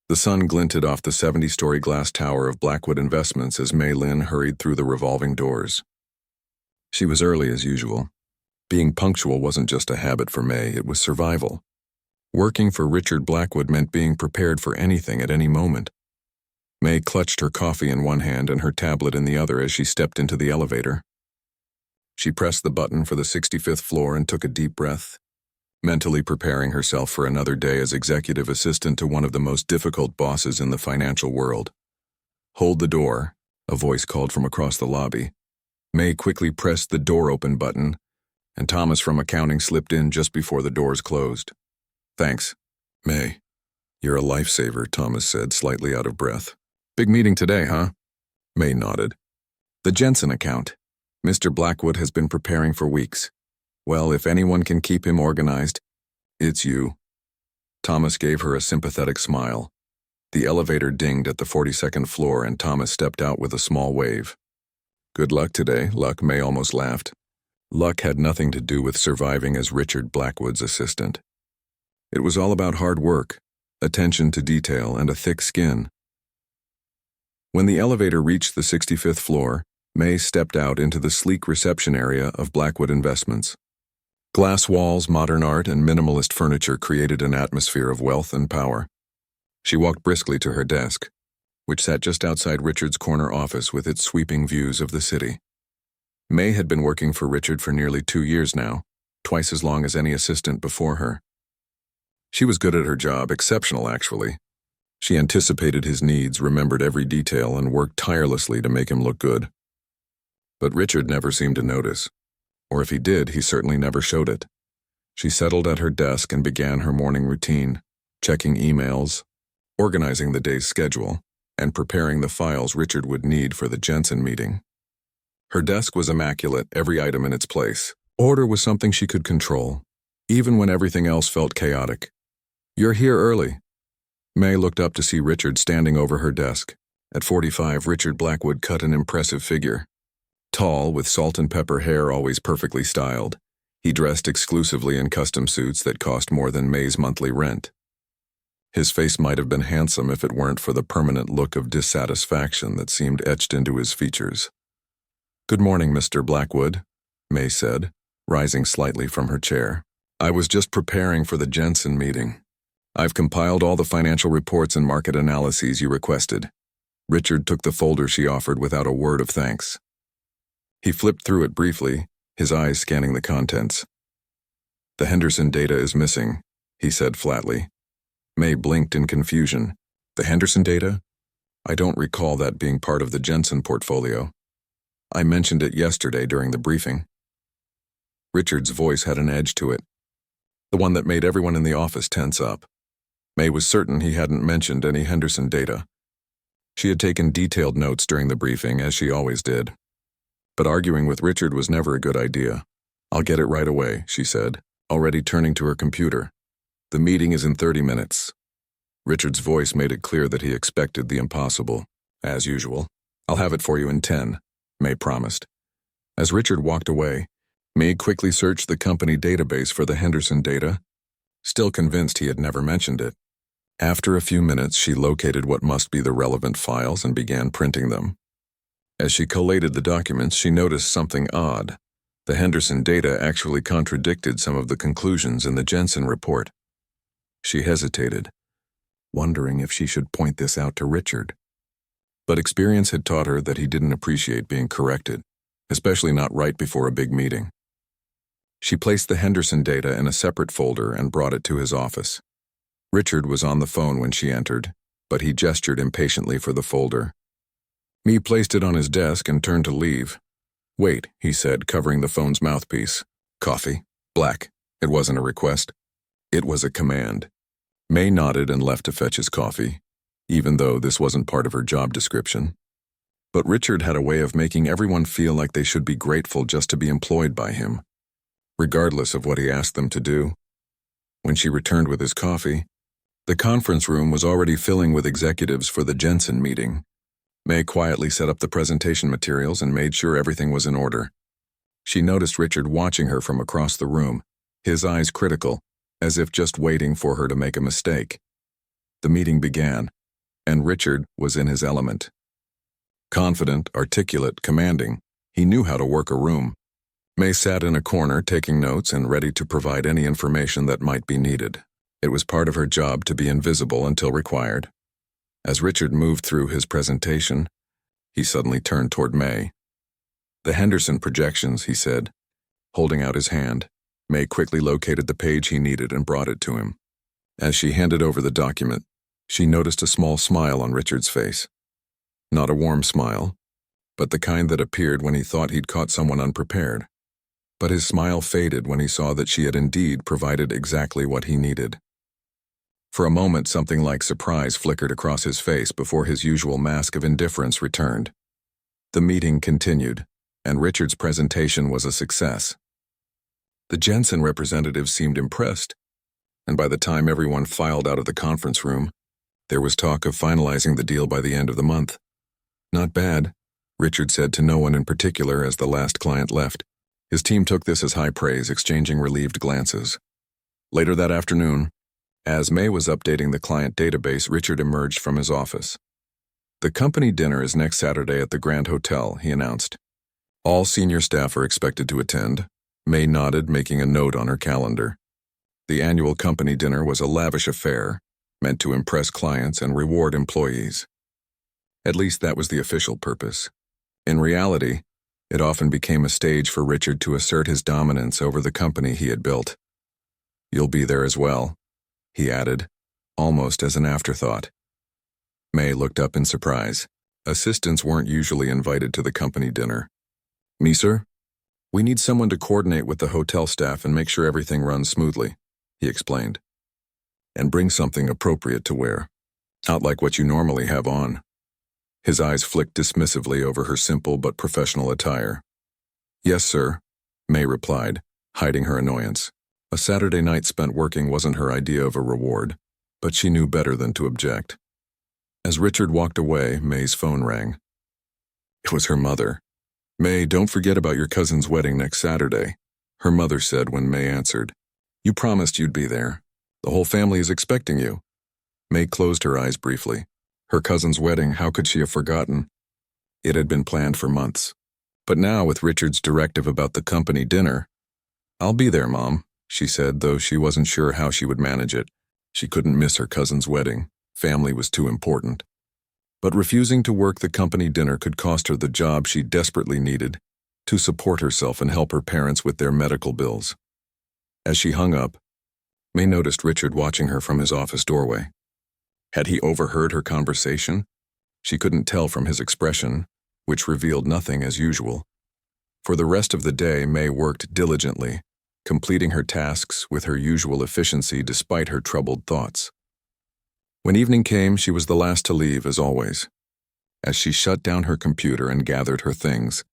The sun glinted off the 70-story glass tower of Blackwood Investments as Mei Lin hurried through the revolving doors. She was early as usual. Being punctual wasn't just a habit for Mei, it was survival. Working for Richard Blackwood meant being prepared for anything at any moment. Mei clutched her coffee in one hand and her tablet in the other as she stepped into the elevator. She pressed the button for the 65th floor and took a deep breath, mentally preparing herself for another day as executive assistant to one of the most difficult bosses in the financial world. "Hold the door," a voice called from across the lobby. Mei quickly pressed the door open button, and Thomas from accounting slipped in just before the doors closed. "Thanks, Mei. You're a lifesaver," Thomas said, slightly out of breath. "Big meeting today, huh?" Mei nodded. "The Jensen account. Mr. Blackwood has been preparing for weeks. Well, if anyone can keep him organized, it's you." Thomas gave her a sympathetic smile. The elevator dinged at the 42nd floor and Thomas stepped out with a small wave. "Good luck today, Luck," Mei almost laughed. Luck had nothing to do with surviving as Richard Blackwood's assistant. It was all about hard work, attention to detail, and a thick skin. When the elevator reached the 65th floor, Mei stepped out into the sleek reception area of Blackwood Investments. Glass walls, modern art, and minimalist furniture created an atmosphere of wealth and power. She walked briskly to her desk, which sat just outside Richard's corner office with its sweeping views of the city. Mei had been working for Richard for nearly 2 years now, twice as long as any assistant before her. She was good at her job, exceptional actually. She anticipated his needs, remembered every detail, and worked tirelessly to make him look good. But Richard never seemed to notice. Or if he did, he certainly never showed it. She settled at her desk and began her morning routine, checking emails, organizing the day's schedule, and preparing the files Richard would need for the Jensen meeting. Her desk was immaculate, every item in its place. Order was something she could control, even when everything else felt chaotic. "You're here early." Mei looked up to see Richard standing over her desk. At 45, Richard Blackwood cut an impressive figure. Tall, with salt and pepper hair always perfectly styled, he dressed exclusively in custom suits that cost more than Mei's monthly rent. His face might have been handsome if it weren't for the permanent look of dissatisfaction that seemed etched into his features. "Good morning, Mr. Blackwood," Mei said, rising slightly from her chair. "I was just preparing for the Jensen meeting. I've compiled all the financial reports and market analyses you requested." Richard took the folder she offered without a word of thanks. He flipped through it briefly, his eyes scanning the contents. "The Henderson data is missing," he said flatly. Mei blinked in confusion. "The Henderson data? I don't recall that being part of the Jensen portfolio. I mentioned it yesterday during the briefing." Richard's voice had an edge to it, the one that made everyone in the office tense up. Mei was certain he hadn't mentioned any Henderson data. She had taken detailed notes during the briefing, as she always did. But arguing with Richard was never a good idea. "I'll get it right away," she said, already turning to her computer. "The meeting is in 30 minutes. Richard's voice made it clear that he expected the impossible. "As usual. I'll have it for you in 10, Mei promised. As Richard walked away, Mei quickly searched the company database for the Henderson data, still convinced he had never mentioned it. After a few minutes, she located what must be the relevant files and began printing them. As she collated the documents, she noticed something odd. The Henderson data actually contradicted some of the conclusions in the Jensen report. She hesitated, wondering if she should point this out to Richard. But experience had taught her that he didn't appreciate being corrected, especially not right before a big meeting. She placed the Henderson data in a separate folder and brought it to his office. Richard was on the phone when she entered, but he gestured impatiently for the folder. Mei placed it on his desk and turned to leave. "Wait," he said, covering the phone's mouthpiece. "Coffee? Black." It wasn't a request. It was a command. Mei nodded and left to fetch his coffee, even though this wasn't part of her job description. But Richard had a way of making everyone feel like they should be grateful just to be employed by him, regardless of what he asked them to do. When she returned with his coffee, the conference room was already filling with executives for the Jensen meeting. Mei quietly set up the presentation materials and made sure everything was in order. She noticed Richard watching her from across the room, his eyes critical, as if just waiting for her to make a mistake. The meeting began, and Richard was in his element. Confident, articulate, commanding, he knew how to work a room. May sat in a corner taking notes and ready to provide any information that might be needed. It was part of her job to be invisible until required. As Richard moved through his presentation, he suddenly turned toward May. "The Henderson projections," he said, holding out his hand. May quickly located the page he needed and brought it to him. As she handed over the document, she noticed a small smile on Richard's face. Not a warm smile, but the kind that appeared when he thought he'd caught someone unprepared. But his smile faded when he saw that she had indeed provided exactly what he needed. For a moment, something like surprise flickered across his face before his usual mask of indifference returned. The meeting continued, and Richard's presentation was a success. The Jensen representatives seemed impressed, and by the time everyone filed out of the conference room, there was talk of finalizing the deal by the end of the month. "Not bad," Richard said to no one in particular as the last client left. His team took this as high praise, exchanging relieved glances. Later that afternoon, as May was updating the client database, Richard emerged from his office. "The company dinner is next Saturday at the Grand Hotel," he announced. "All senior staff are expected to attend." May nodded, making a note on her calendar. The annual company dinner was a lavish affair, meant to impress clients and reward employees. At least that was the official purpose. In reality, it often became a stage for Richard to assert his dominance over the company he had built. "You'll be there as well," he added, almost as an afterthought. May looked up in surprise. Assistants weren't usually invited to the company dinner. "Me, sir? We need someone to coordinate with the hotel staff and make sure everything runs smoothly," he explained. "And bring something appropriate to wear. Not like what you normally have on." His eyes flicked dismissively over her simple but professional attire. "Yes, sir," May replied, hiding her annoyance. A Saturday night spent working wasn't her idea of a reward, but she knew better than to object. As Richard walked away, May's phone rang. It was her mother. "May, don't forget about your cousin's wedding next Saturday," her mother said when May answered. "You promised you'd be there. The whole family is expecting you." May closed her eyes briefly. Her cousin's wedding, how could she have forgotten? It had been planned for months. But now, with Richard's directive about the company dinner, "I'll be there, Mom," she said, though she wasn't sure how she would manage it. She couldn't miss her cousin's wedding. Family was too important. But refusing to work the company dinner could cost her the job she desperately needed to support herself and help her parents with their medical bills. As she hung up, May noticed Richard watching her from his office doorway. Had he overheard her conversation? She couldn't tell from his expression, which revealed nothing as usual. For the rest of the day, May worked diligently, completing her tasks with her usual efficiency despite her troubled thoughts. When evening came, she was the last to leave, as always. As she shut down her computer and gathered her things,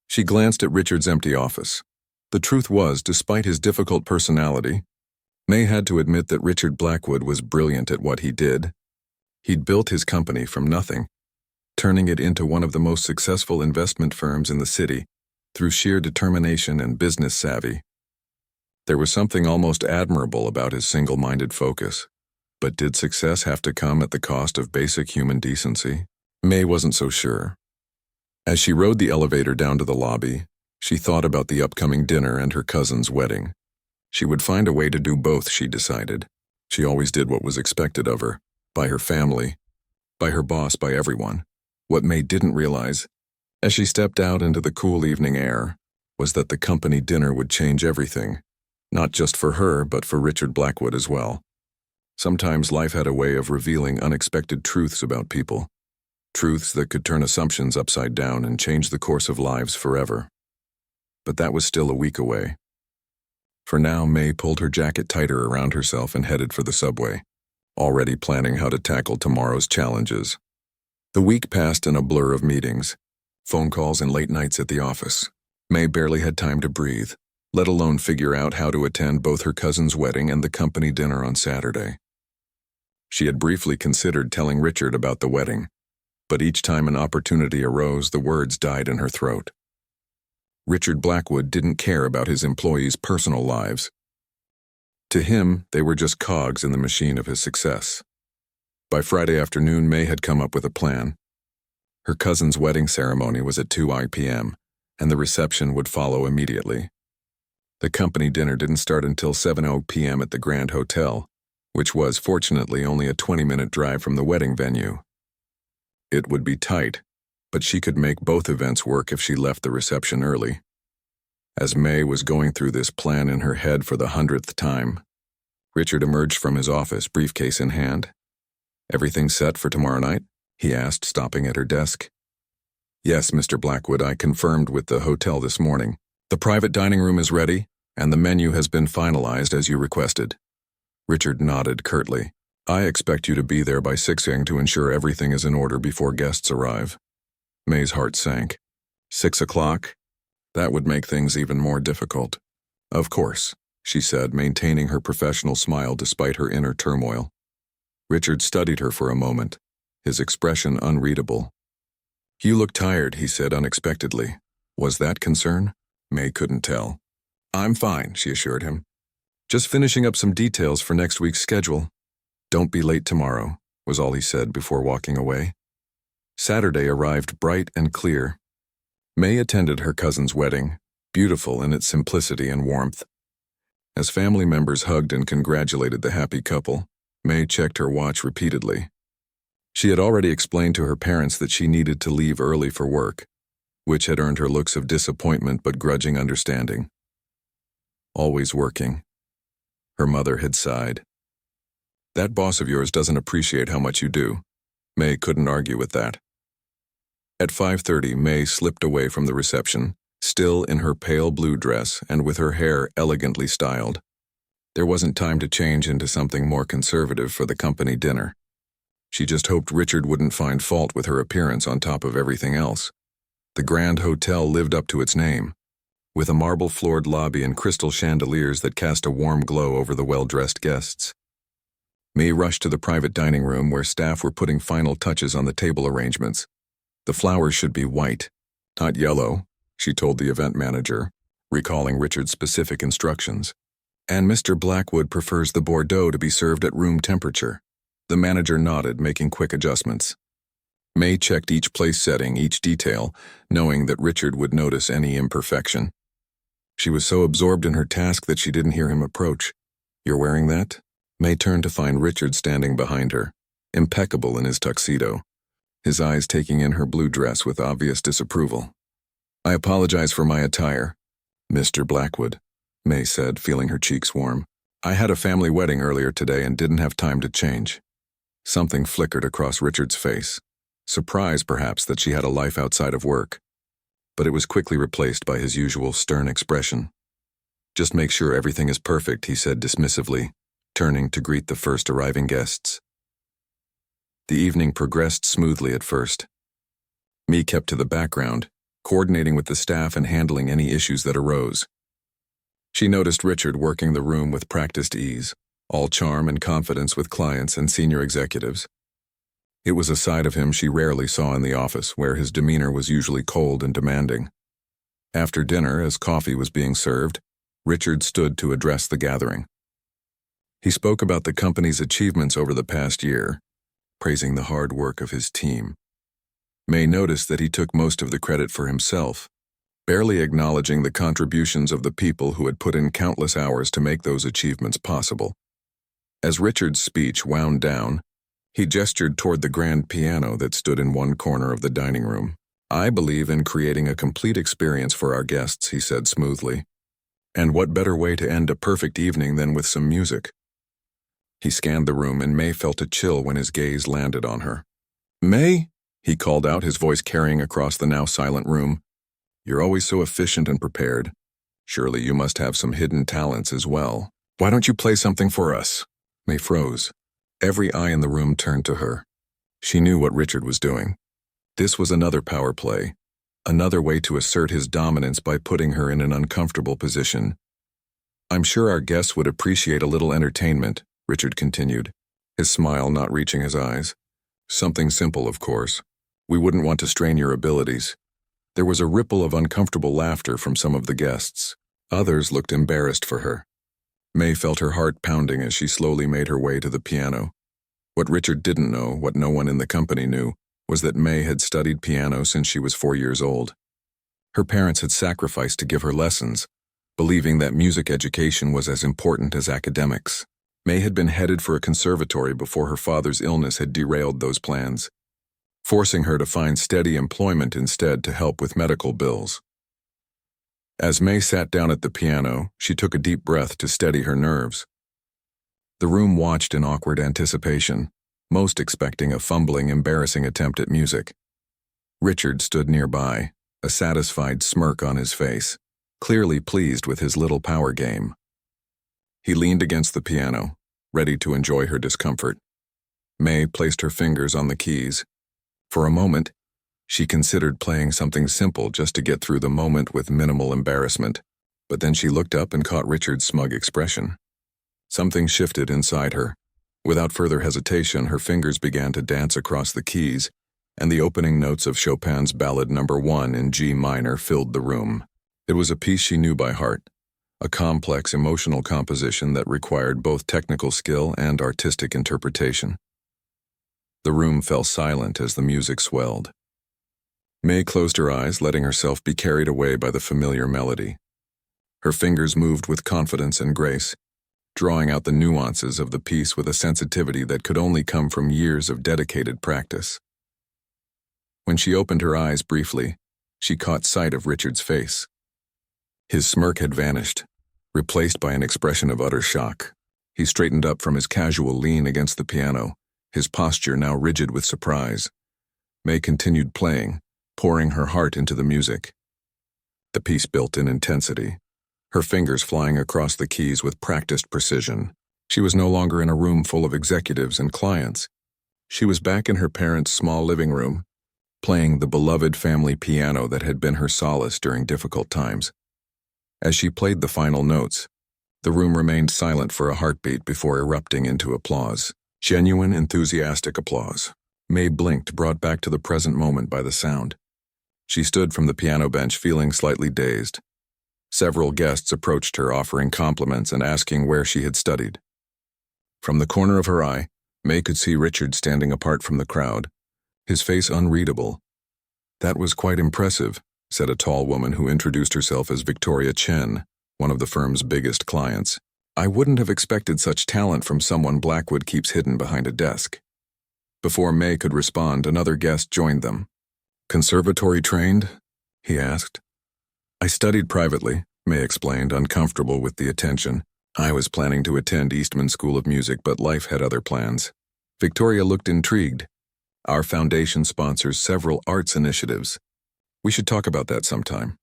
she glanced at Richard's empty office. The truth was, despite his difficult personality, May had to admit that Richard Blackwood was brilliant at what he did. He'd built his company from nothing, turning it into one of the most successful investment firms in the city through sheer determination and business savvy. There was something almost admirable about his single-minded focus. But did success have to come at the cost of basic human decency? May wasn't so sure. As she rode the elevator down to the lobby, she thought about the upcoming dinner and her cousin's wedding. She would find a way to do both, she decided. She always did what was expected of her, by her family, by her boss, by everyone. What May didn't realize, as she stepped out into the cool evening air, was that the company dinner would change everything, not just for her, but for Richard Blackwood as well. Sometimes life had a way of revealing unexpected truths about people, truths that could turn assumptions upside down and change the course of lives forever. But that was still a week away. For now, May pulled her jacket tighter around herself and headed for the subway, already planning how to tackle tomorrow's challenges. The week passed in a blur of meetings, phone calls and late nights at the office. May barely had time to breathe, let alone figure out how to attend both her cousin's wedding and the company dinner on Saturday. She had briefly considered telling Richard about the wedding, but each time an opportunity arose, the words died in her throat. Richard Blackwood didn't care about his employees' personal lives. To him, they were just cogs in the machine of his success. By Friday afternoon, May had come up with a plan. Her cousin's wedding ceremony was at 2 p.m., and the reception would follow immediately. The company dinner didn't start until 7 p.m. at the Grand Hotel, which was, fortunately, only a 20-minute drive from the wedding venue. It would be tight, but she could make both events work if she left the reception early. As May was going through this plan in her head for the 100th time, Richard emerged from his office, briefcase in hand. "Everything set for tomorrow night?" he asked, stopping at her desk. "Yes, Mr. Blackwood, I confirmed with the hotel this morning. The private dining room is ready, and the menu has been finalized as you requested." Richard nodded curtly. "I expect you to be there by 6 a.m. to ensure everything is in order before guests arrive." May's heart sank. 6 o'clock? That would make things even more difficult. "Of course," she said, maintaining her professional smile despite her inner turmoil. Richard studied her for a moment, his expression unreadable. "You look tired," he said unexpectedly. Was that concern? May couldn't tell. "I'm fine," she assured him. "Just finishing up some details for next week's schedule." "Don't be late tomorrow," was all he said before walking away. Saturday arrived bright and clear. May attended her cousin's wedding, beautiful in its simplicity and warmth. As family members hugged and congratulated the happy couple, May checked her watch repeatedly. She had already explained to her parents that she needed to leave early for work, which had earned her looks of disappointment but grudging understanding. "Always working," her mother had sighed. "That boss of yours doesn't appreciate how much you do." May couldn't argue with that. At 5:30, May slipped away from the reception, still in her pale blue dress and with her hair elegantly styled. There wasn't time to change into something more conservative for the company dinner. She just hoped Richard wouldn't find fault with her appearance on top of everything else. The Grand Hotel lived up to its name, with a marble-floored lobby and crystal chandeliers that cast a warm glow over the well-dressed guests. May rushed to the private dining room where staff were putting final touches on the table arrangements. "The flowers should be white, not yellow," she told the event manager, recalling Richard's specific instructions. "And Mr. Blackwood prefers the Bordeaux to be served at room temperature." The manager nodded, making quick adjustments. May checked each place setting, each detail, knowing that Richard would notice any imperfection. She was so absorbed in her task that she didn't hear him approach. "You're wearing that?" May turned to find Richard standing behind her, impeccable in his tuxedo, his eyes taking in her blue dress with obvious disapproval. "I apologize for my attire, Mr. Blackwood," May said, feeling her cheeks warm. "I had a family wedding earlier today and didn't have time to change." Something flickered across Richard's face, surprise perhaps that she had a life outside of work, but it was quickly replaced by his usual stern expression. "Just make sure everything is perfect," he said dismissively, turning to greet the first arriving guests. The evening progressed smoothly at first. May kept to the background, coordinating with the staff and handling any issues that arose. She noticed Richard working the room with practiced ease, all charm and confidence with clients and senior executives. It was a side of him she rarely saw in the office, where his demeanor was usually cold and demanding. After dinner, as coffee was being served, Richard stood to address the gathering. He spoke about the company's achievements over the past year, praising the hard work of his team. May noticed that he took most of the credit for himself, barely acknowledging the contributions of the people who had put in countless hours to make those achievements possible. As Richard's speech wound down, he gestured toward the grand piano that stood in one corner of the dining room. "I believe in creating a complete experience for our guests," he said smoothly. "And what better way to end a perfect evening than with some music?" He scanned the room, and May felt a chill when his gaze landed on her. "May?" he called out, his voice carrying across the now silent room. "You're always so efficient and prepared. Surely you must have some hidden talents as well. Why don't you play something for us?" May froze. Every eye in the room turned to her. She knew what Richard was doing. This was another power play, another way to assert his dominance by putting her in an uncomfortable position. "I'm sure our guests would appreciate a little entertainment," Richard continued, his smile not reaching his eyes. "Something simple, of course. We wouldn't want to strain your abilities." There was a ripple of uncomfortable laughter from some of the guests. Others looked embarrassed for her. May felt her heart pounding as she slowly made her way to the piano. What Richard didn't know, what no one in the company knew, was that May had studied piano since she was 4 years old. Her parents had sacrificed to give her lessons, believing that music education was as important as academics. May had been headed for a conservatory before her father's illness had derailed those plans, forcing her to find steady employment instead to help with medical bills. As May sat down at the piano, she took a deep breath to steady her nerves. The room watched in awkward anticipation, most expecting a fumbling, embarrassing attempt at music. Richard stood nearby, a satisfied smirk on his face, clearly pleased with his little power game. He leaned against the piano, ready to enjoy her discomfort. May placed her fingers on the keys. For a moment, she considered playing something simple just to get through the moment with minimal embarrassment, but then she looked up and caught Richard's smug expression. Something shifted inside her. Without further hesitation, her fingers began to dance across the keys, and the opening notes of Chopin's Ballad No. 1 in G minor filled the room. It was a piece she knew by heart, a complex emotional composition that required both technical skill and artistic interpretation. The room fell silent as the music swelled. May closed her eyes, letting herself be carried away by the familiar melody. Her fingers moved with confidence and grace, drawing out the nuances of the piece with a sensitivity that could only come from years of dedicated practice. When she opened her eyes briefly, she caught sight of Richard's face. His smirk had vanished, replaced by an expression of utter shock. He straightened up from his casual lean against the piano, his posture now rigid with surprise. May continued playing, pouring her heart into the music. The piece built in intensity, her fingers flying across the keys with practiced precision. She was no longer in a room full of executives and clients. She was back in her parents' small living room, playing the beloved family piano that had been her solace during difficult times. As she played the final notes, the room remained silent for a heartbeat before erupting into applause. Genuine, enthusiastic applause. May blinked, brought back to the present moment by the sound. She stood from the piano bench feeling slightly dazed. Several guests approached her, offering compliments and asking where she had studied. From the corner of her eye, May could see Richard standing apart from the crowd, his face unreadable. "That was quite impressive," said a tall woman who introduced herself as Victoria Chen, one of the firm's biggest clients. "I wouldn't have expected such talent from someone Blackwood keeps hidden behind a desk." Before May could respond, another guest joined them. "Conservatory trained?" he asked. "I studied privately," May explained, uncomfortable with the attention. "I was planning to attend Eastman School of Music, but life had other plans." Victoria looked intrigued. "Our foundation sponsors several arts initiatives. We should talk about that sometime."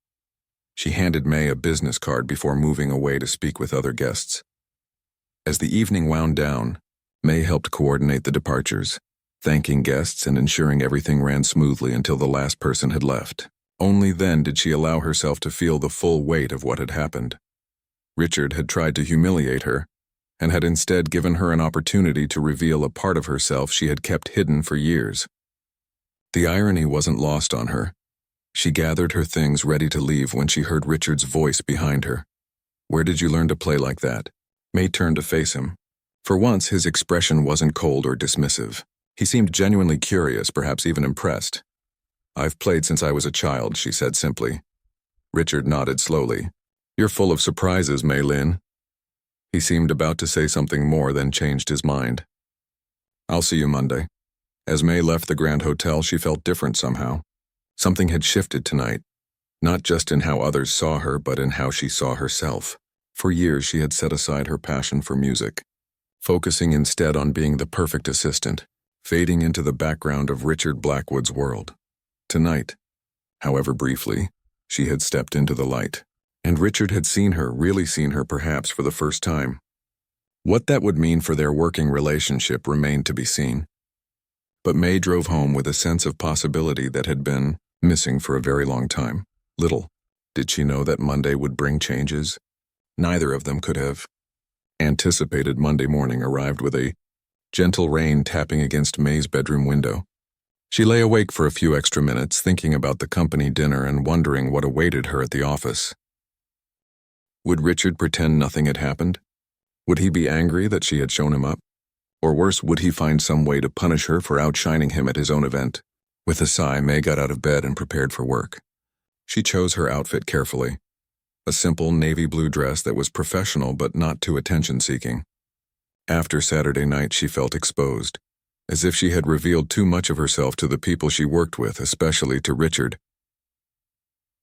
She handed May a business card before moving away to speak with other guests. As the evening wound down, May helped coordinate the departures, thanking guests and ensuring everything ran smoothly until the last person had left. Only then did she allow herself to feel the full weight of what had happened. Richard had tried to humiliate her, and had instead given her an opportunity to reveal a part of herself she had kept hidden for years. The irony wasn't lost on her. She gathered her things ready to leave when she heard Richard's voice behind her. "Where did you learn to play like that?" May turned to face him. For once, his expression wasn't cold or dismissive. He seemed genuinely curious, perhaps even impressed. "I've played since I was a child," she said simply. Richard nodded slowly. "You're full of surprises, Mei Lin." He seemed about to say something more, then changed his mind. "I'll see you Monday." As May left the Grand Hotel, she felt different somehow. Something had shifted tonight, not just in how others saw her, but in how she saw herself. For years she had set aside her passion for music, focusing instead on being the perfect assistant, fading into the background of Richard Blackwood's world. Tonight, however briefly, she had stepped into the light, and Richard had seen her, really seen her perhaps for the first time. What that would mean for their working relationship remained to be seen. But May drove home with a sense of possibility that had been missing for a very long time. Little did she know that Monday would bring changes. Neither of them could have anticipated. Monday morning arrived with a gentle rain tapping against May's bedroom window. She lay awake for a few extra minutes, thinking about the company dinner and wondering what awaited her at the office. Would Richard pretend nothing had happened? Would he be angry that she had shown him up? Or worse, would he find some way to punish her for outshining him at his own event? With a sigh, May got out of bed and prepared for work. She chose her outfit carefully. A simple navy blue dress that was professional but not too attention-seeking. After Saturday night, she felt exposed, as if she had revealed too much of herself to the people she worked with, especially to Richard.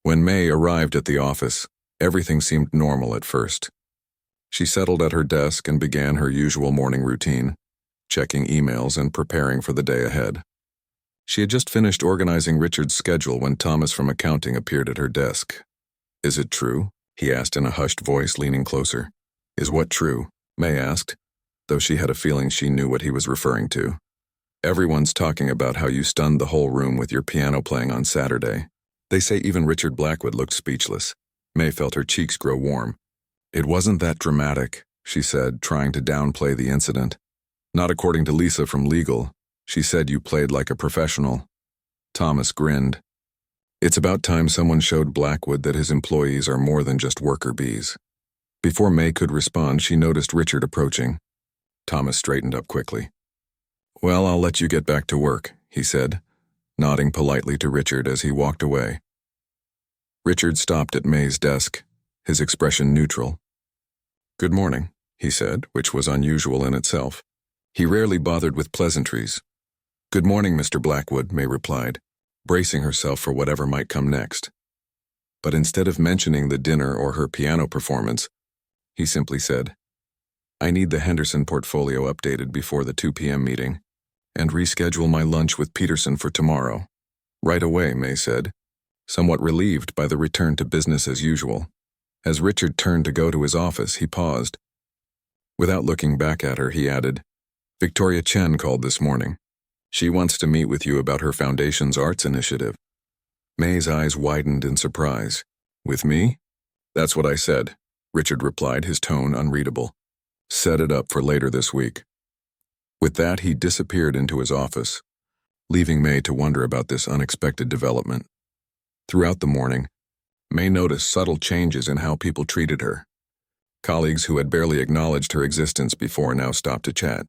When May arrived at the office, everything seemed normal at first. She settled at her desk and began her usual morning routine, checking emails and preparing for the day ahead. She had just finished organizing Richard's schedule when Thomas from accounting appeared at her desk. "Is it true?" he asked in a hushed voice, leaning closer. "Is what true?" May asked, though she had a feeling she knew what he was referring to. "Everyone's talking about how you stunned the whole room with your piano playing on Saturday. They say even Richard Blackwood looked speechless." May felt her cheeks grow warm. "It wasn't that dramatic," she said, trying to downplay the incident. "Not according to Lisa from legal. She said you played like a professional." Thomas grinned. "It's about time someone showed Blackwood that his employees are more than just worker bees." Before May could respond, she noticed Richard approaching. Thomas straightened up quickly. "Well, I'll let you get back to work," he said, nodding politely to Richard as he walked away. Richard stopped at May's desk, his expression neutral. "Good morning," he said, which was unusual in itself. He rarely bothered with pleasantries. "Good morning, Mr. Blackwood," May replied, bracing herself for whatever might come next. But instead of mentioning the dinner or her piano performance, he simply said, "I need the Henderson portfolio updated before the 2 p.m. meeting, and reschedule my lunch with Peterson for tomorrow." "Right away," May said, somewhat relieved by the return to business as usual. As Richard turned to go to his office, he paused. Without looking back at her, he added, "Victoria Chen called this morning. She wants to meet with you about her foundation's arts initiative." May's eyes widened in surprise. "With me?" "That's what I said," Richard replied, his tone unreadable. "Set it up for later this week." With that, he disappeared into his office, leaving May to wonder about this unexpected development. Throughout the morning, May noticed subtle changes in how people treated her. Colleagues who had barely acknowledged her existence before now stopped to chat.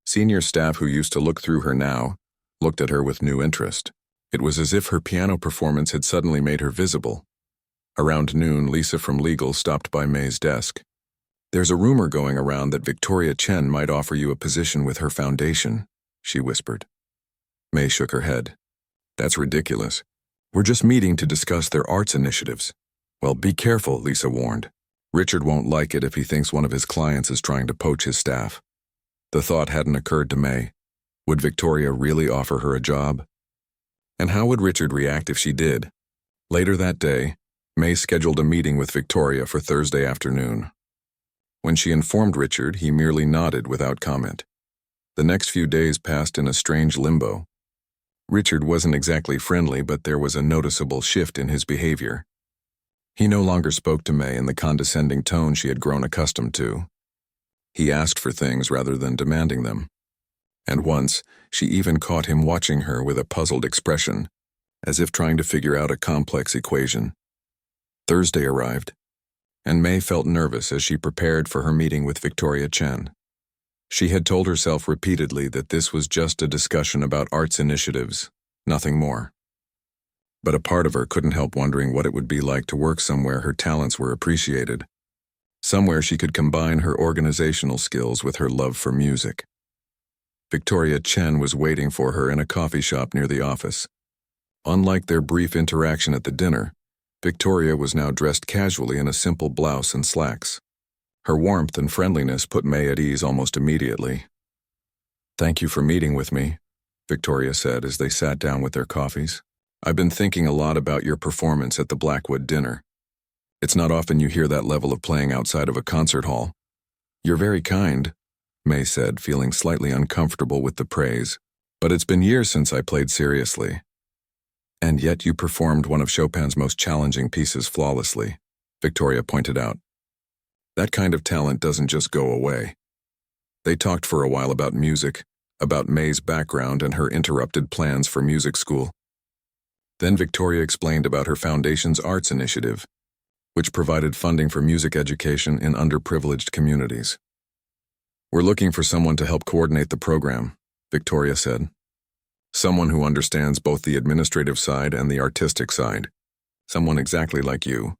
Senior staff who used to look through her now looked at her with new interest. It was as if her piano performance had suddenly made her visible. Around noon, Lisa from legal stopped by May's desk. "There's a rumor going around that Victoria Chen might offer you a position with her foundation," she whispered. May shook her head. "That's ridiculous. We're just meeting to discuss their arts initiatives." "Well, be careful," Lisa warned. "Richard won't like it if he thinks one of his clients is trying to poach his staff." The thought hadn't occurred to May. Would Victoria really offer her a job? And how would Richard react if she did? Later that day, May scheduled a meeting with Victoria for Thursday afternoon. When she informed Richard, he merely nodded without comment. The next few days passed in a strange limbo. Richard wasn't exactly friendly, but there was a noticeable shift in his behavior. He no longer spoke to May in the condescending tone she had grown accustomed to. He asked for things rather than demanding them. And once, she even caught him watching her with a puzzled expression, as if trying to figure out a complex equation. Thursday arrived, and May felt nervous as she prepared for her meeting with Victoria Chen. She had told herself repeatedly that this was just a discussion about arts initiatives, nothing more. But a part of her couldn't help wondering what it would be like to work somewhere her talents were appreciated. Somewhere she could combine her organizational skills with her love for music. Victoria Chen was waiting for her in a coffee shop near the office. Unlike their brief interaction at the dinner, Victoria was now dressed casually in a simple blouse and slacks. Her warmth and friendliness put May at ease almost immediately. "Thank you for meeting with me," Victoria said as they sat down with their coffees. "I've been thinking a lot about your performance at the Blackwood dinner. It's not often you hear that level of playing outside of a concert hall." "You're very kind," May said, feeling slightly uncomfortable with the praise. "But it's been years since I played seriously." "And yet you performed one of Chopin's most challenging pieces flawlessly," Victoria pointed out. "That kind of talent doesn't just go away." They talked for a while about music, about May's background and her interrupted plans for music school. Then Victoria explained about her foundation's arts initiative, which provided funding for music education in underprivileged communities. We're looking for someone to help coordinate the program, Victoria said. Someone who understands both the administrative side and the artistic side. Someone exactly like you.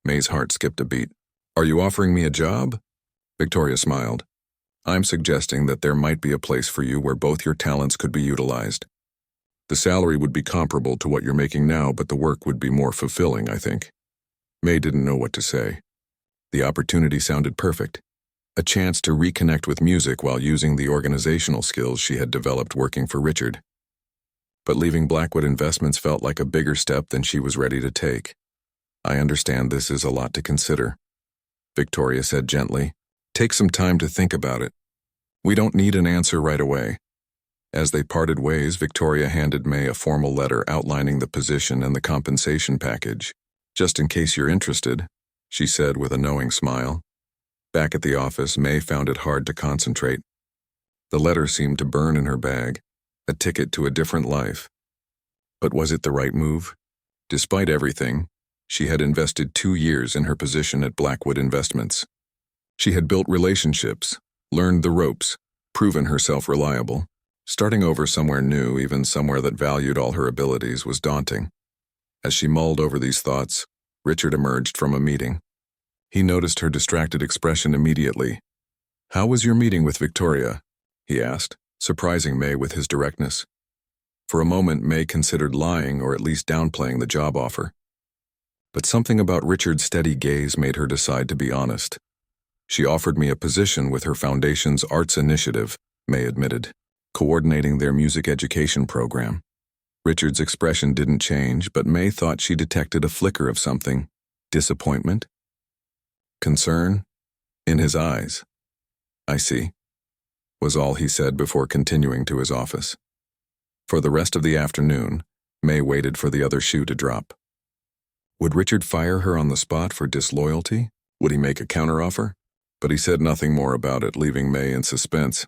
May's heart skipped a beat. Are you offering me a job? Victoria smiled. I'm suggesting that there might be a place for you where both your talents could be utilized. The salary would be comparable to what you're making now, but the work would be more fulfilling, I think. May didn't know what to say. The opportunity sounded perfect. A chance to reconnect with music while using the organizational skills she had developed working for Richard. But leaving Blackwood Investments felt like a bigger step than she was ready to take. I understand this is a lot to consider, Victoria said gently. Take some time to think about it. We don't need an answer right away. As they parted ways, Victoria handed May a formal letter outlining the position and the compensation package. Just in case you're interested, she said with a knowing smile. Back at the office, May found it hard to concentrate. The letter seemed to burn in her bag, a ticket to a different life. But was it the right move? Despite everything, she had invested 2 years in her position at Blackwood Investments. She had built relationships, learned the ropes, proven herself reliable. Starting over somewhere new, even somewhere that valued all her abilities, was daunting. As she mulled over these thoughts, Richard emerged from a meeting. He noticed her distracted expression immediately. How was your meeting with Victoria? He asked, surprising May with his directness. For a moment, May considered lying or at least downplaying the job offer. But something about Richard's steady gaze made her decide to be honest. She offered me a position with her foundation's arts initiative, May admitted, coordinating their music education program. Richard's expression didn't change, but May thought she detected a flicker of something. Disappointment? Concern? In his eyes. I see, was all he said before continuing to his office. For the rest of the afternoon, May waited for the other shoe to drop. Would Richard fire her on the spot for disloyalty? Would he make a counteroffer? But he said nothing more about it, leaving May in suspense.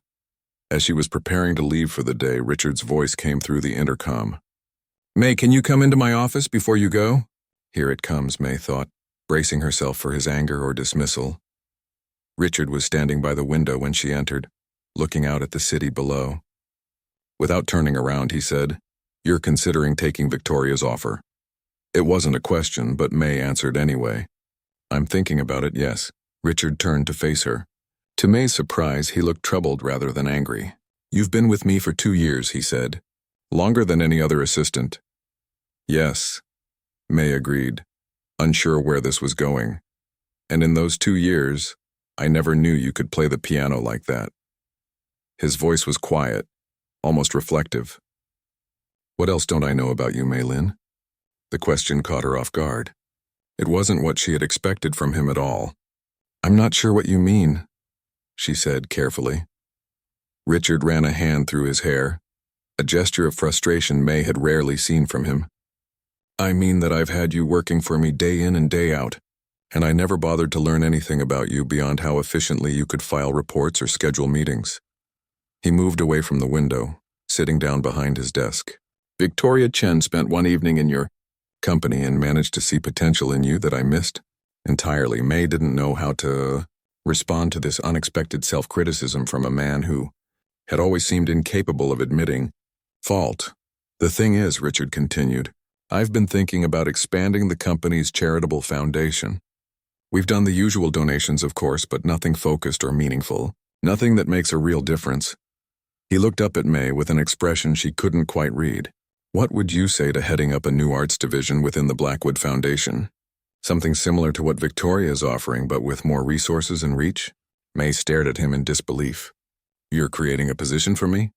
As she was preparing to leave for the day, Richard's voice came through the intercom. May, can you come into my office before you go? Here it comes, May thought, bracing herself for his anger or dismissal. Richard was standing by the window when she entered, looking out at the city below. Without turning around, he said, You're considering taking Victoria's offer. It wasn't a question, but May answered anyway. I'm thinking about it, yes. Richard turned to face her. To May's surprise, he looked troubled rather than angry. You've been with me for 2 years, he said. Longer than any other assistant. Yes, May agreed, unsure where this was going. And in those 2 years, I never knew you could play the piano like that. His voice was quiet, almost reflective. What else don't I know about you, Maylin? The question caught her off guard. It wasn't what she had expected from him at all. I'm not sure what you mean, she said carefully. Richard ran a hand through his hair, a gesture of frustration May had rarely seen from him. I mean that I've had you working for me day in and day out, and I never bothered to learn anything about you beyond how efficiently you could file reports or schedule meetings. He moved away from the window, sitting down behind his desk. Victoria Chen spent one evening in your company and managed to see potential in you that I missed entirely. May didn't know how to respond to this unexpected self-criticism from a man who had always seemed incapable of admitting fault. The thing is, Richard continued, I've been thinking about expanding the company's charitable foundation. We've done the usual donations, of course, but nothing focused or meaningful, nothing that makes a real difference. He looked up at May with an expression she couldn't quite read. What would you say to heading up a new arts division within the Blackwood Foundation? Something similar to what Victoria is offering, but with more resources and reach? May stared at him in disbelief. You're creating a position for me?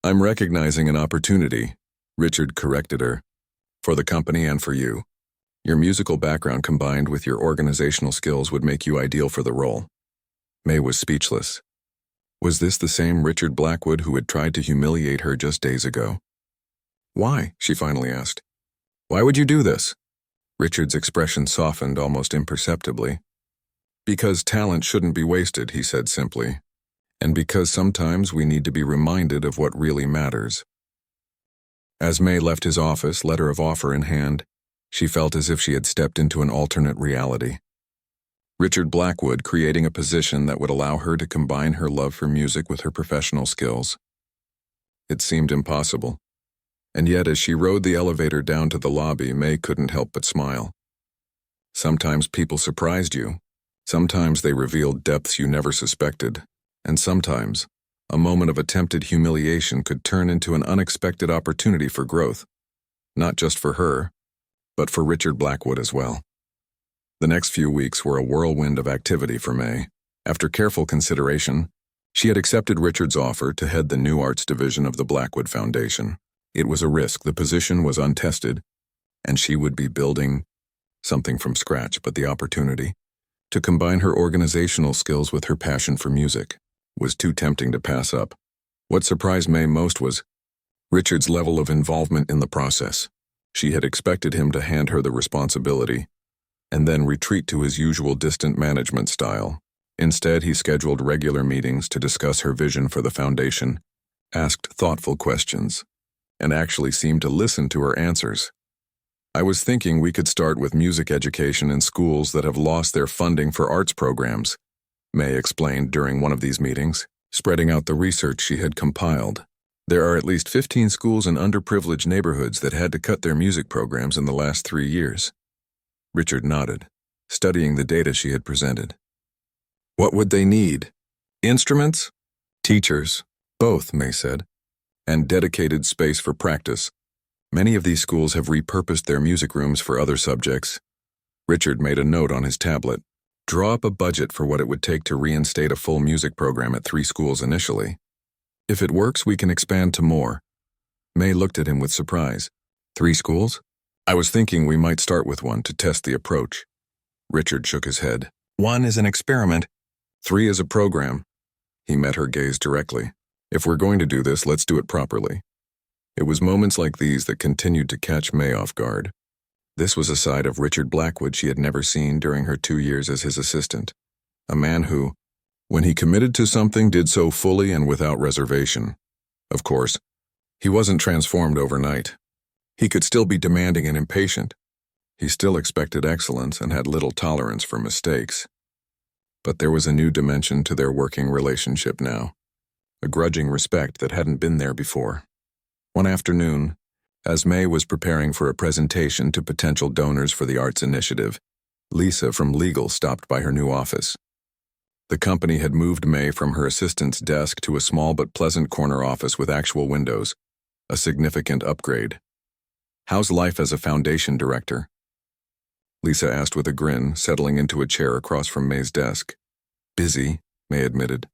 I'm recognizing an opportunity, Richard corrected her, for the company and for you. Your musical background combined with your organizational skills would make you ideal for the role. May was speechless. Was this the same Richard Blackwood who had tried to humiliate her just days ago? Why? She finally asked. Why would you do this? Richard's expression softened almost imperceptibly. Because talent shouldn't be wasted, he said simply. And because sometimes we need to be reminded of what really matters. As May left his office, letter of offer in hand, she felt as if she had stepped into an alternate reality. Richard Blackwood creating a position that would allow her to combine her love for music with her professional skills. It seemed impossible. And yet, as she rode the elevator down to the lobby, May couldn't help but smile. Sometimes people surprised you. Sometimes they revealed depths you never suspected. And sometimes, a moment of attempted humiliation could turn into an unexpected opportunity for growth. Not just for her, but for Richard Blackwood as well. The next few weeks were a whirlwind of activity for May. After careful consideration, she had accepted Richard's offer to head the New Arts division of the Blackwood Foundation. It was a risk, the position was untested, and she would be building something from scratch, but the opportunity to combine her organizational skills with her passion for music was too tempting to pass up. What surprised May most was Richard's level of involvement in the process. She had expected him to hand her the responsibility and then retreat to his usual distant management style. Instead, he scheduled regular meetings to discuss her vision for the foundation, asked thoughtful questions, and actually seemed to listen to her answers. I was thinking we could start with music education in schools that have lost their funding for arts programs, May explained during one of these meetings, spreading out the research she had compiled. There are at least 15 schools in underprivileged neighborhoods that had to cut their music programs in the last 3 years. Richard nodded, studying the data she had presented. What would they need? Instruments? Teachers? Both, May said. And dedicated space for practice. Many of these schools have repurposed their music rooms for other subjects. Richard made a note on his tablet. Draw up a budget for what it would take to reinstate a full music program at 3 schools initially. If it works, we can expand to more. May looked at him with surprise. 3 schools? I was thinking we might start with 1 to test the approach. Richard shook his head. 1 is an experiment. 3 is a program. He met her gaze directly. If we're going to do this, let's do it properly. It was moments like these that continued to catch May off guard. This was a side of Richard Blackwood she had never seen during her 2 years as his assistant. A man who, when he committed to something, did so fully and without reservation. Of course, he wasn't transformed overnight. He could still be demanding and impatient. He still expected excellence and had little tolerance for mistakes. But there was a new dimension to their working relationship now, a grudging respect that hadn't been there before. One afternoon, as May was preparing for a presentation to potential donors for the Arts Initiative, Lisa from legal stopped by her new office. The company had moved May from her assistant's desk to a small but pleasant corner office with actual windows, a significant upgrade. How's life as a foundation director? Lisa asked with a grin, settling into a chair across from May's desk. Busy, May admitted.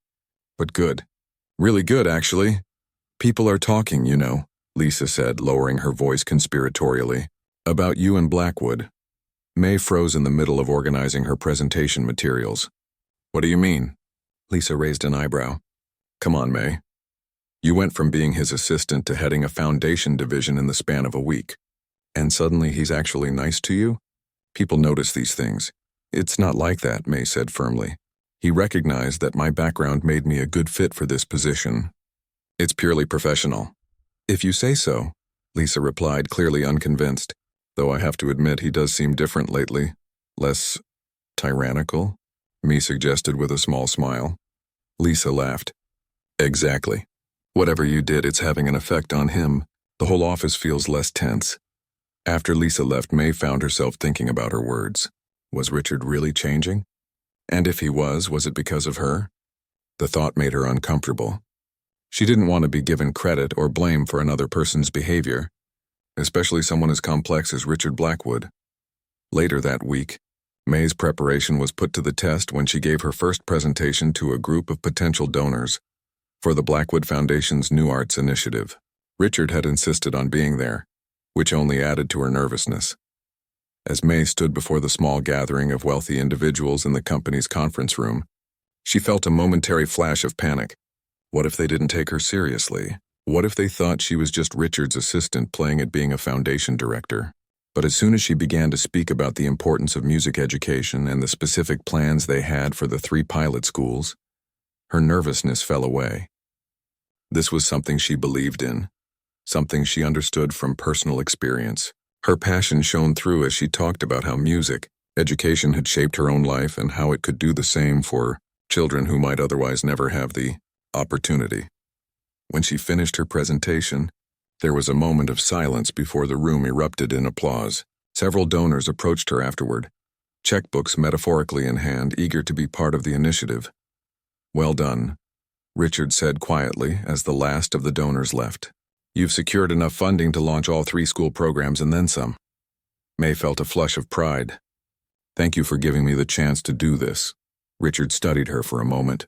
But good. Really good, actually. People are talking, you know, Lisa said, lowering her voice conspiratorially. About you and Blackwood. May froze in the middle of organizing her presentation materials. What do you mean? Lisa raised an eyebrow. Come on, May. You went from being his assistant to heading a foundation division in the span of a week. And suddenly he's actually nice to you? People notice these things. It's not like that, May said firmly. He recognized that my background made me a good fit for this position. It's purely professional. If you say so, Lisa replied, clearly unconvinced, though I have to admit he does seem different lately. Less tyrannical, May suggested with a small smile. Lisa laughed. Exactly. Whatever you did, it's having an effect on him. The whole office feels less tense. After Lisa left, May found herself thinking about her words. Was Richard really changing? And if he was it because of her? The thought made her uncomfortable. She didn't want to be given credit or blame for another person's behavior, especially someone as complex as Richard Blackwood. Later that week, May's preparation was put to the test when she gave her first presentation to a group of potential donors for the Blackwood Foundation's New Arts Initiative. Richard had insisted on being there, which only added to her nervousness. As May stood before the small gathering of wealthy individuals in the company's conference room, she felt a momentary flash of panic. What if they didn't take her seriously? What if they thought she was just Richard's assistant playing at being a foundation director? But as soon as she began to speak about the importance of music education and the specific plans they had for the 3 pilot schools, her nervousness fell away. This was something she believed in, something she understood from personal experience. Her passion shone through as she talked about how music, Education had shaped her own life and how it could do the same for children who might otherwise never have the opportunity. When she finished her presentation, there was a moment of silence before the room erupted in applause. Several donors approached her afterward, checkbooks metaphorically in hand, eager to be part of the initiative. "Well done," Richard said quietly as the last of the donors left. "You've secured enough funding to launch all 3 school programs and then some." May felt a flush of pride. "Thank you for giving me the chance to do this." Richard studied her for a moment.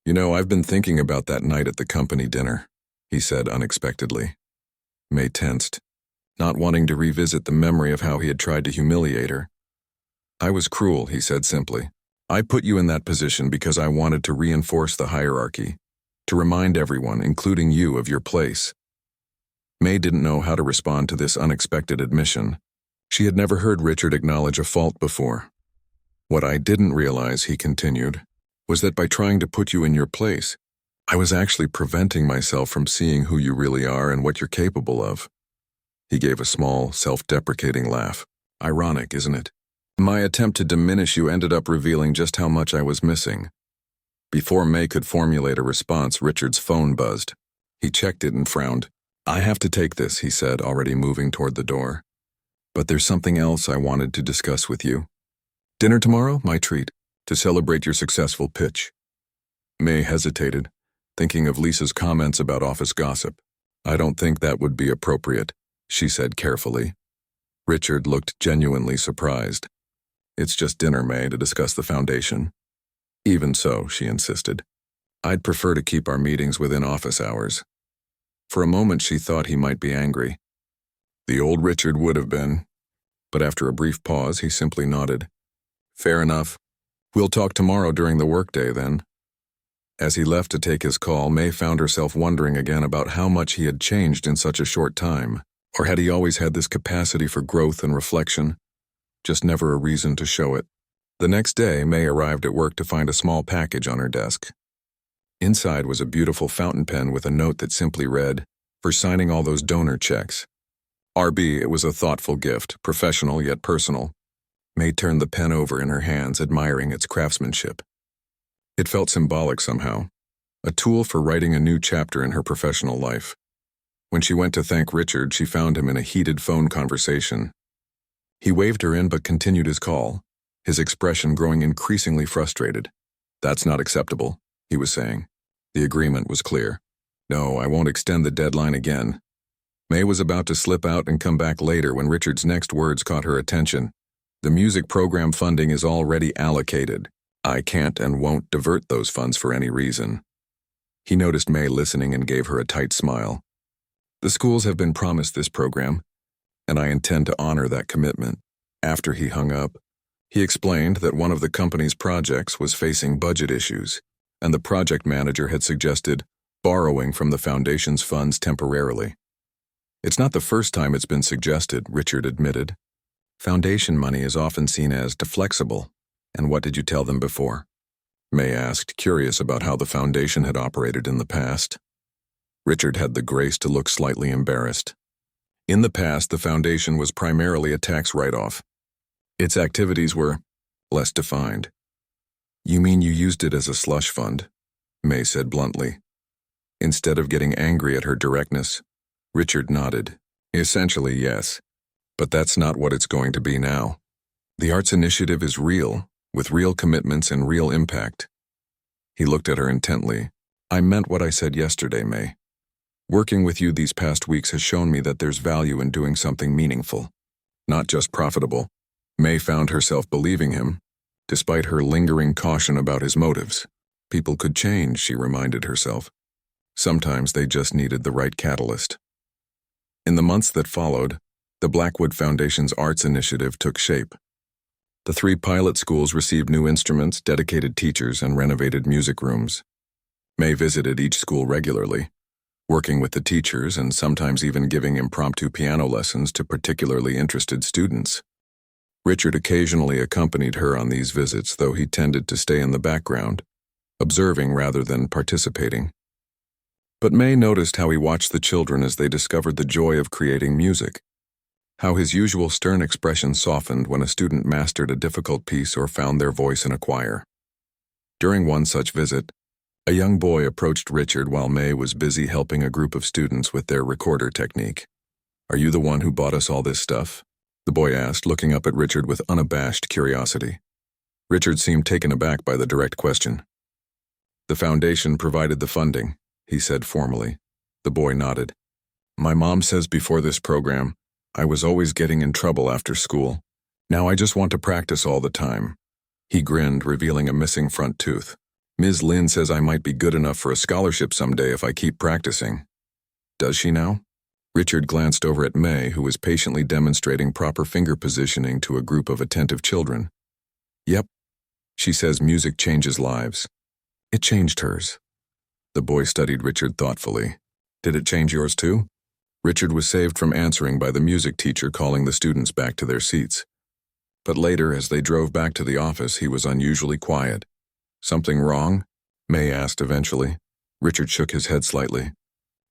"You know, I've been thinking about that night at the company dinner," he said unexpectedly. May tensed, not wanting to revisit the memory of how he had tried to humiliate her. "I was cruel," he said simply. "I put you in that position because I wanted to reinforce the hierarchy, to remind everyone, including you, of your place." May didn't know how to respond to this unexpected admission. She had never heard Richard acknowledge a fault before. "What I didn't realize," he continued, "was that by trying to put you in your place, I was actually preventing myself from seeing who you really are and what you're capable of." He gave a small, self-deprecating laugh. "Ironic, isn't it? My attempt to diminish you ended up revealing just how much I was missing." Before May could formulate a response, Richard's phone buzzed. He checked it and frowned. "I have to take this," he said, already moving toward the door. "But there's something else I wanted to discuss with you. Dinner tomorrow? My treat, to celebrate your successful pitch." May hesitated, thinking of Lisa's comments about office gossip. "I don't think that would be appropriate," she said carefully. Richard looked genuinely surprised. "It's just dinner, May, to discuss the foundation." "Even so," she insisted. "I'd prefer to keep our meetings within office hours." For a moment she thought he might be angry. The old Richard would have been, but after a brief pause he simply nodded. "Fair enough. We'll talk tomorrow during the workday then." As he left to take his call, May found herself wondering again about how much he had changed in such a short time. Or had he always had this capacity for growth and reflection, just never a reason to show it? The next day, May arrived at work to find a small package on her desk. Inside was a beautiful fountain pen with a note that simply read, "For signing all those donor checks." RB, it was a thoughtful gift, professional yet personal. May turned the pen over in her hands, admiring its craftsmanship. It felt symbolic somehow, a tool for writing a new chapter in her professional life. When she went to thank Richard, she found him in a heated phone conversation. He waved her in but continued his call, his expression growing increasingly frustrated. "That's not acceptable," he was saying. The agreement was clear. "No, I won't extend the deadline again." May was about to slip out and come back later when Richard's next words caught her attention. "The music program funding is already allocated. I can't and won't divert those funds for any reason." He noticed May listening and gave her a tight smile. "The schools have been promised this program, and I intend to honor that commitment." After he hung up, he explained that one of the company's projects was facing budget issues, and the project manager had suggested borrowing from the foundation's funds temporarily. "It's not the first time it's been suggested," Richard admitted. "Foundation money is often seen as deflexible." "And what did you tell them before?" May asked, curious about how the foundation had operated in the past. Richard had the grace to look slightly embarrassed. In the past, the foundation was primarily a tax write-off. Its activities were less defined. "You mean you used it as a slush fund?" May said bluntly. Instead of getting angry at her directness, Richard nodded. "Essentially, yes. But that's not what it's going to be now. The arts initiative is real, with real commitments and real impact." He looked at her intently. "I meant what I said yesterday, May. Working with you these past weeks has shown me that there's value in doing something meaningful, not just profitable." May found herself believing him, despite her lingering caution about his motives. People could change, she reminded herself. Sometimes they just needed the right catalyst. In the months that followed, the Blackwood Foundation's arts initiative took shape. The 3 pilot schools received new instruments, dedicated teachers, and renovated music rooms. May visited each school regularly, working with the teachers and sometimes even giving impromptu piano lessons to particularly interested students. Richard occasionally accompanied her on these visits, though he tended to stay in the background, observing rather than participating. But May noticed how he watched the children as they discovered the joy of creating music. how his usual stern expression softened when a student mastered a difficult piece or found their voice in a choir. During one such visit, a young boy approached Richard while May was busy helping a group of students with their recorder technique. "Are you the one who bought us all this stuff?" the boy asked, looking up at Richard with unabashed curiosity. Richard seemed taken aback by the direct question. "The foundation provided the funding," he said formally. The boy nodded. "My mom says before this program, I was always getting in trouble after school. Now I just want to practice all the time." He grinned, revealing a missing front tooth. "Ms. Lin says I might be good enough for a scholarship someday if I keep practicing." "Does she now?" Richard glanced over at May, who was patiently demonstrating proper finger positioning to a group of attentive children. "Yep. She says music changes lives." "It changed hers." The boy studied Richard thoughtfully. "Did it change yours too?" Richard was saved from answering by the music teacher calling the students back to their seats. But later, as they drove back to the office, he was unusually quiet. "Something wrong?" May asked eventually. Richard shook his head slightly.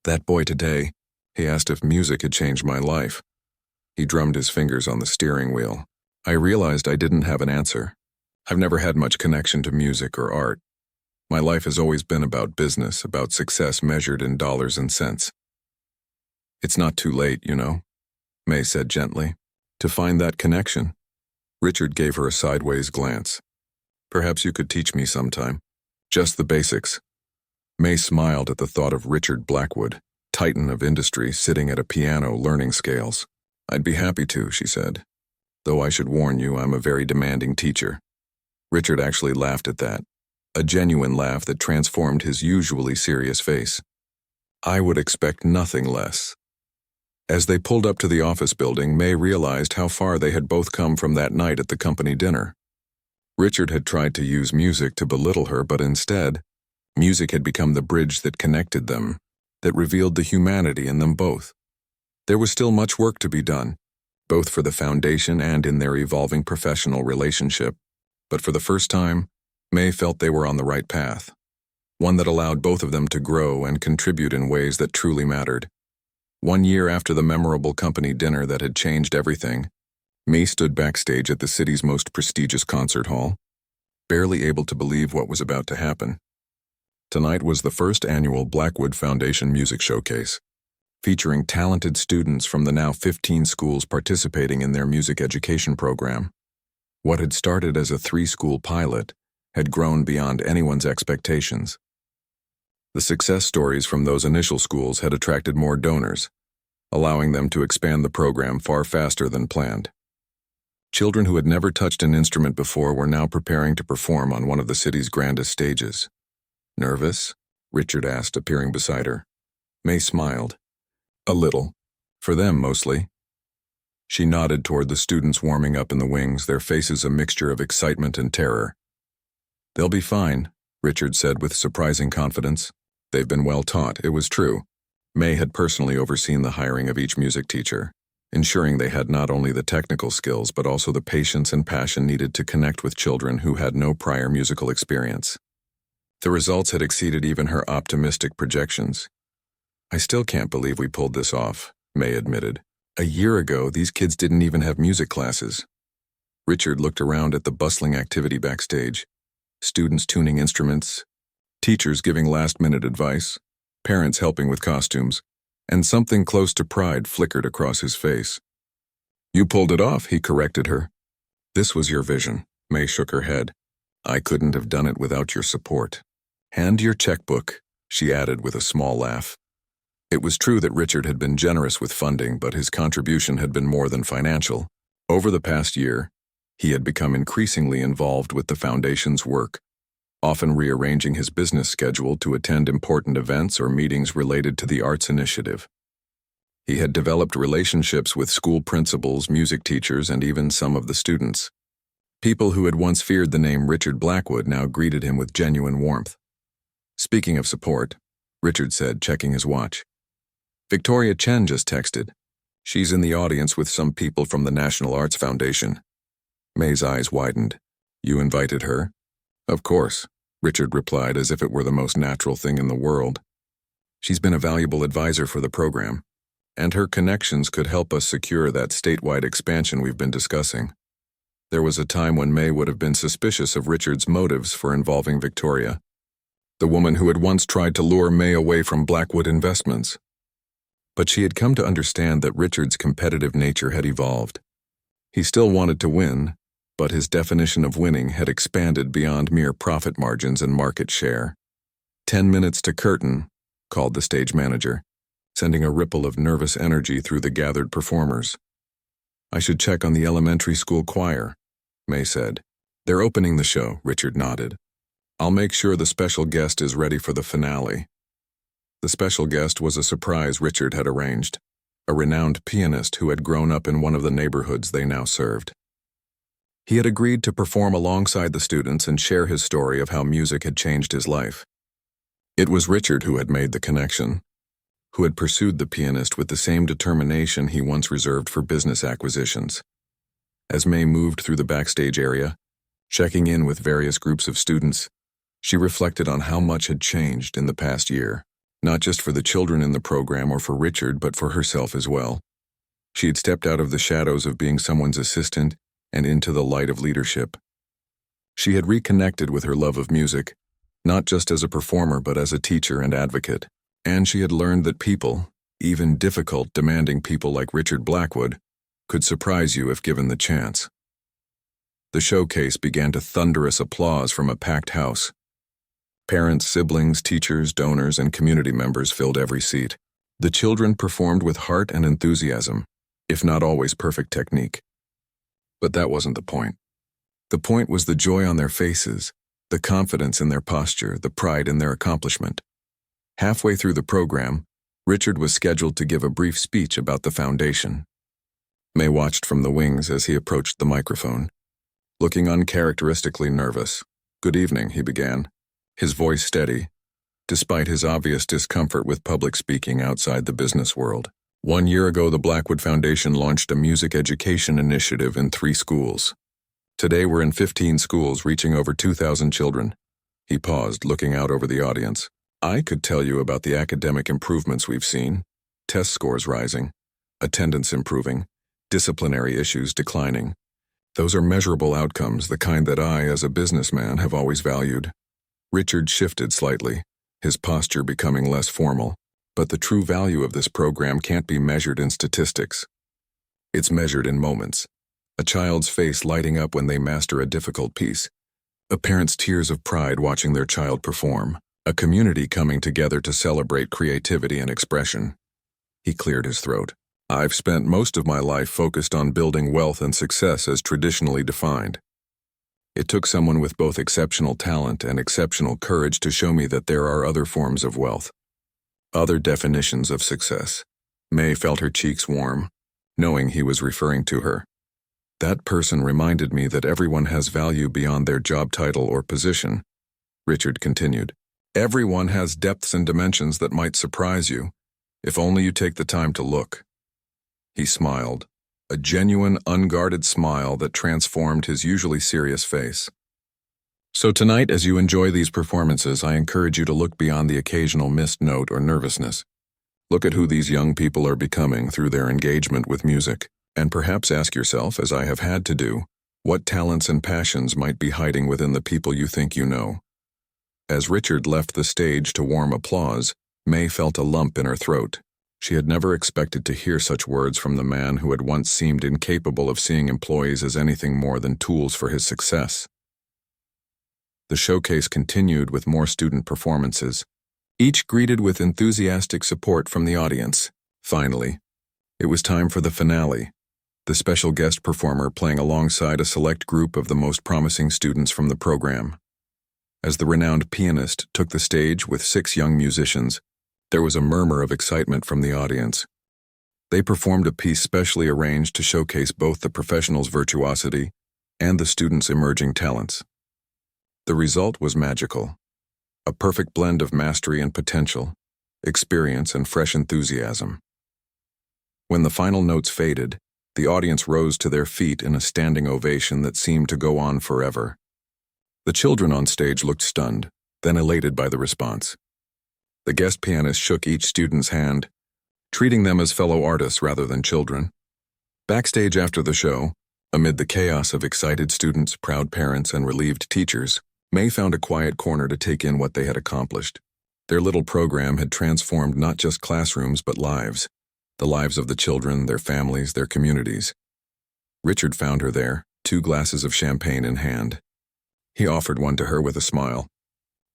"That boy today, he asked if music had changed my life." He drummed his fingers on the steering wheel. "I realized I didn't have an answer. I've never had much connection to music or art. My life has always been about business, about success measured in dollars and cents." "It's not too late, you know," May said gently, "to find that connection." Richard gave her a sideways glance. "Perhaps you could teach me sometime. Just the basics." May smiled at the thought of Richard Blackwood, titan of industry, sitting at a piano learning scales. "I'd be happy to," she said. "Though I should warn you, I'm a very demanding teacher." Richard actually laughed at that, a genuine laugh that transformed his usually serious face. "I would expect nothing less." As they pulled up to the office building, May realized how far they had both come from that night at the company dinner. Richard had tried to use music to belittle her, but instead, music had become the bridge that connected them, that revealed the humanity in them both. There was still much work to be done, both for the foundation and in their evolving professional relationship, but for the first time, May felt they were on the right path, one that allowed both of them to grow and contribute in ways that truly mattered. 1 year after the memorable company dinner that had changed everything, May stood backstage at the city's most prestigious concert hall, barely able to believe what was about to happen. Tonight was the first annual Blackwood Foundation Music Showcase, featuring talented students from the now 15 schools participating in their music education program. What had started as a 3-school pilot had grown beyond anyone's expectations. The success stories from those initial schools had attracted more donors, allowing them to expand the program far faster than planned. Children who had never touched an instrument before were now preparing to perform on one of the city's grandest stages. "Nervous?" Richard asked, appearing beside her. May smiled. "A little. For them, mostly." She nodded toward the students warming up in the wings, their faces a mixture of excitement and terror. "They'll be fine," Richard said with surprising confidence. "They've been well taught." It was true. May had personally overseen the hiring of each music teacher, ensuring they had not only the technical skills but also the patience and passion needed to connect with children who had no prior musical experience. The results had exceeded even her optimistic projections. "I still can't believe we pulled this off," May admitted. "A year ago, these kids didn't even have music classes." Richard looked around at the bustling activity backstage. Students tuning instruments, teachers giving last-minute advice, parents helping with costumes, and something close to pride flickered across his face. "You pulled it off," he corrected her. "This was your vision." May shook her head. "I couldn't have done it without your support." "And your checkbook," she added with a small laugh. It was true that Richard had been generous with funding, but his contribution had been more than financial. Over the past year, he had become increasingly involved with the foundation's work, often rearranging his business schedule to attend important events or meetings related to the arts initiative. He had developed relationships with school principals, music teachers, and even some of the students. People who had once feared the name Richard Blackwood now greeted him with genuine warmth. "Speaking of support," Richard said, checking his watch, "Victoria Chen just texted. She's in the audience with some people from the National Arts Foundation." May's eyes widened. "You invited her?" "Of course," Richard replied as if it were the most natural thing in the world. "She's been a valuable advisor for the program. and her connections could help us secure that statewide expansion we've been discussing. There was a time when May would have been suspicious of Richard's motives for involving Victoria, the woman who had once tried to lure May away from Blackwood Investments. But she had come to understand that Richard's competitive nature had evolved. He still wanted to win, but his definition of winning had expanded beyond mere profit margins and market share. 10 minutes to curtain, called the stage manager, sending a ripple of nervous energy through the gathered performers. I should check on the elementary school choir, May said. They're opening the show, Richard nodded. I'll make sure the special guest is ready for the finale. The special guest was a surprise Richard had arranged, a renowned pianist who had grown up in one of the neighborhoods they now served. He had agreed to perform alongside the students and share his story of how music had changed his life. It was Richard who had made the connection, who had pursued the pianist with the same determination he once reserved for business acquisitions. As May moved through the backstage area, checking in with various groups of students, she reflected on how much had changed in the past year, not just for the children in the program or for Richard, but for herself as well. She had stepped out of the shadows of being someone's assistant and into the light of leadership. She had reconnected with her love of music, not just as a performer but as a teacher and advocate. And she had learned that people, even difficult, demanding people like Richard Blackwood, could surprise you if given the chance. The showcase began to thunderous applause from a packed house. Parents, siblings, teachers, donors, and community members filled every seat. The children performed with heart and enthusiasm, if not always perfect technique. But that wasn't the point. The point was the joy on their faces, the confidence in their posture, the pride in their accomplishment. Halfway through the program, Richard was scheduled to give a brief speech about the foundation. May watched from the wings as he approached the microphone, looking uncharacteristically nervous. "Good evening," he began, his voice steady, despite his obvious discomfort with public speaking outside the business world. 1 year ago, the Blackwood Foundation launched a music education initiative in 3 schools. Today, we're in 15 schools, reaching over 2,000 children. He paused, looking out over the audience. I could tell you about the academic improvements we've seen, test scores rising, attendance improving, disciplinary issues declining. Those are measurable outcomes, the kind that I, as a businessman, have always valued. Richard shifted slightly, his posture becoming less formal. But the true value of this program can't be measured in statistics. It's measured in moments. A child's face lighting up when they master a difficult piece. A parent's tears of pride watching their child perform. A community coming together to celebrate creativity and expression. He cleared his throat. I've spent most of my life focused on building wealth and success as traditionally defined. It took someone with both exceptional talent and exceptional courage to show me that there are other forms of wealth. Other definitions of success. May felt her cheeks warm, knowing he was referring to her. That person reminded me that everyone has value beyond their job title or position. Richard continued. Everyone has depths and dimensions that might surprise you, if only you take the time to look. He smiled, a genuine, unguarded smile that transformed his usually serious face. So tonight, as you enjoy these performances, I encourage you to look beyond the occasional missed note or nervousness. Look at who these young people are becoming through their engagement with music, and perhaps ask yourself, as I have had to do, what talents and passions might be hiding within the people you think you know. As Richard left the stage to warm applause, May felt a lump in her throat. She had never expected to hear such words from the man who had once seemed incapable of seeing employees as anything more than tools for his success. The showcase continued with more student performances, each greeted with enthusiastic support from the audience. Finally, it was time for the finale, the special guest performer playing alongside a select group of the most promising students from the program. As the renowned pianist took the stage with 6 young musicians, there was a murmur of excitement from the audience. They performed a piece specially arranged to showcase both the professional's virtuosity and the students' emerging talents. The result was magical, a perfect blend of mastery and potential, experience and fresh enthusiasm. When the final notes faded, the audience rose to their feet in a standing ovation that seemed to go on forever. The children on stage looked stunned, then elated by the response. The guest pianist shook each student's hand, treating them as fellow artists rather than children. Backstage after the show, amid the chaos of excited students, proud parents, and relieved teachers, May found a quiet corner to take in what they had accomplished. Their little program had transformed not just classrooms but lives. The lives of the children, their families, their communities. Richard found her there, 2 glasses of champagne in hand. He offered one to her with a smile.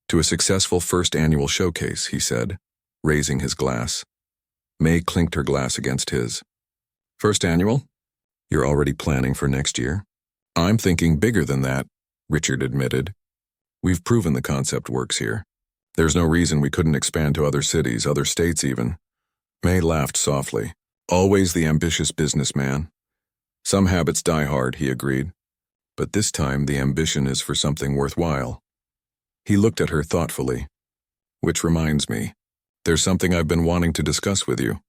"To a successful first annual showcase," he said, raising his glass. May clinked her glass against his. "First annual? You're already planning for next year?" "I'm thinking bigger than that," Richard admitted. "We've proven the concept works here. There's no reason we couldn't expand to other cities, other states even." May laughed softly. "Always the ambitious businessman." "Some habits die hard," he agreed. "But this time the ambition is for something worthwhile." He looked at her thoughtfully. "Which reminds me, there's something I've been wanting to discuss with you."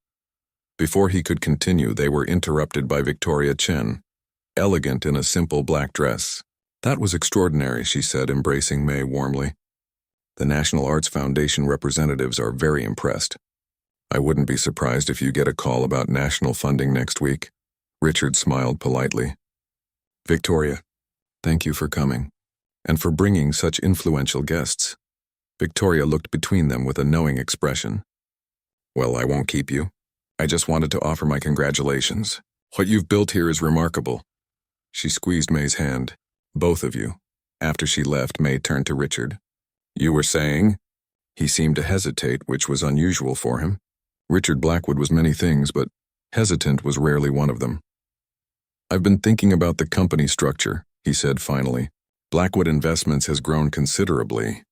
Before he could continue, they were interrupted by Victoria Chen, elegant in a simple black dress. "That was extraordinary," she said, embracing May warmly. "The National Arts Foundation representatives are very impressed. I wouldn't be surprised if you get a call about national funding next week." Richard smiled politely. "Victoria, thank you for coming, and for bringing such influential guests." Victoria looked between them with a knowing expression. "Well, I won't keep you. I just wanted to offer my congratulations. What you've built here is remarkable." She squeezed May's hand. "Both of you." After she left, May turned to Richard. "You were saying?" He seemed to hesitate, which was unusual for him. Richard Blackwood was many things, but hesitant was rarely one of them. "I've been thinking about the company structure," he said finally. "Blackwood Investments has grown considerably,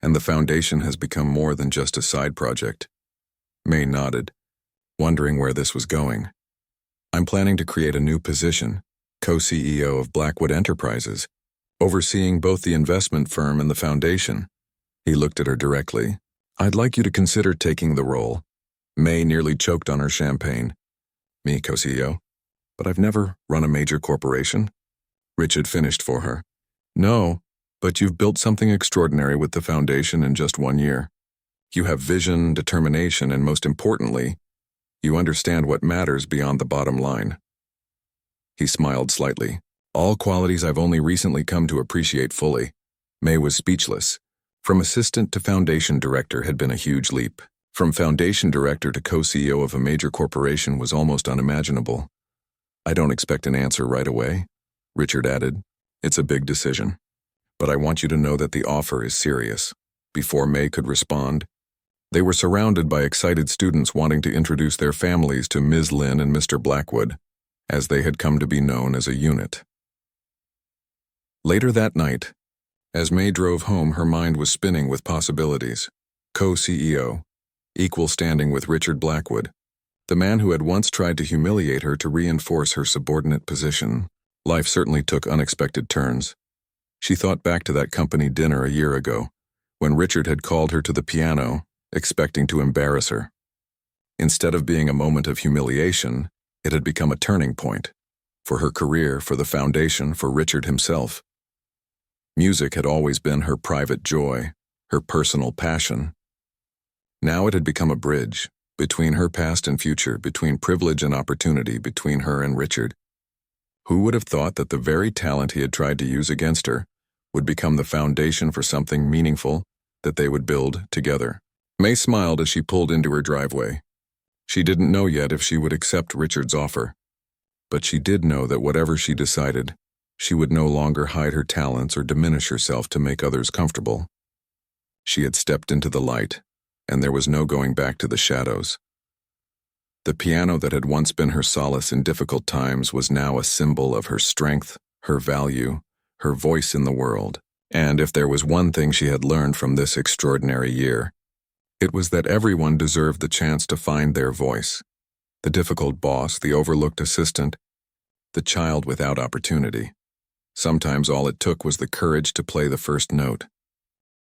and the foundation has become more than just a side project." May nodded, wondering where this was going. "I'm planning to create a new position, co-CEO of Blackwood Enterprises, overseeing both the investment firm and the foundation." He looked at her directly. "I'd like you to consider taking the role." May nearly choked on her champagne. "Me, co-CEO? But I've never run a major corporation." Richard finished for her. "No, but you've built something extraordinary with the foundation in just 1 year. You have vision, determination, and most importantly, you understand what matters beyond the bottom line." He smiled slightly. "All qualities I've only recently come to appreciate fully." May was speechless. From assistant to foundation director had been a huge leap. From foundation director to co-CEO of a major corporation was almost unimaginable. "I don't expect an answer right away," Richard added. "It's a big decision. But I want you to know that the offer is serious." Before May could respond, they were surrounded by excited students wanting to introduce their families to Ms. Lin and Mr. Blackwood, as they had come to be known as a unit. Later that night, as May drove home, her mind was spinning with possibilities. Co-CEO, equal standing with Richard Blackwood, the man who had once tried to humiliate her to reinforce her subordinate position. Life certainly took unexpected turns. She thought back to that company dinner a year ago, when Richard had called her to the piano, expecting to embarrass her. Instead of being a moment of humiliation, it had become a turning point. For her career, for the foundation, for Richard himself. Music had always been her private joy, her personal passion. Now it had become a bridge, between her past and future, between privilege and opportunity, between her and Richard. Who would have thought that the very talent he had tried to use against her would become the foundation for something meaningful that they would build together? May smiled as she pulled into her driveway. She didn't know yet if she would accept Richard's offer, but she did know that whatever she decided, she would no longer hide her talents or diminish herself to make others comfortable. She had stepped into the light, and there was no going back to the shadows. The piano that had once been her solace in difficult times was now a symbol of her strength, her value, her voice in the world. And if there was one thing she had learned from this extraordinary year, it was that everyone deserved the chance to find their voice. The difficult boss, the overlooked assistant, the child without opportunity. Sometimes all it took was the courage to play the first note.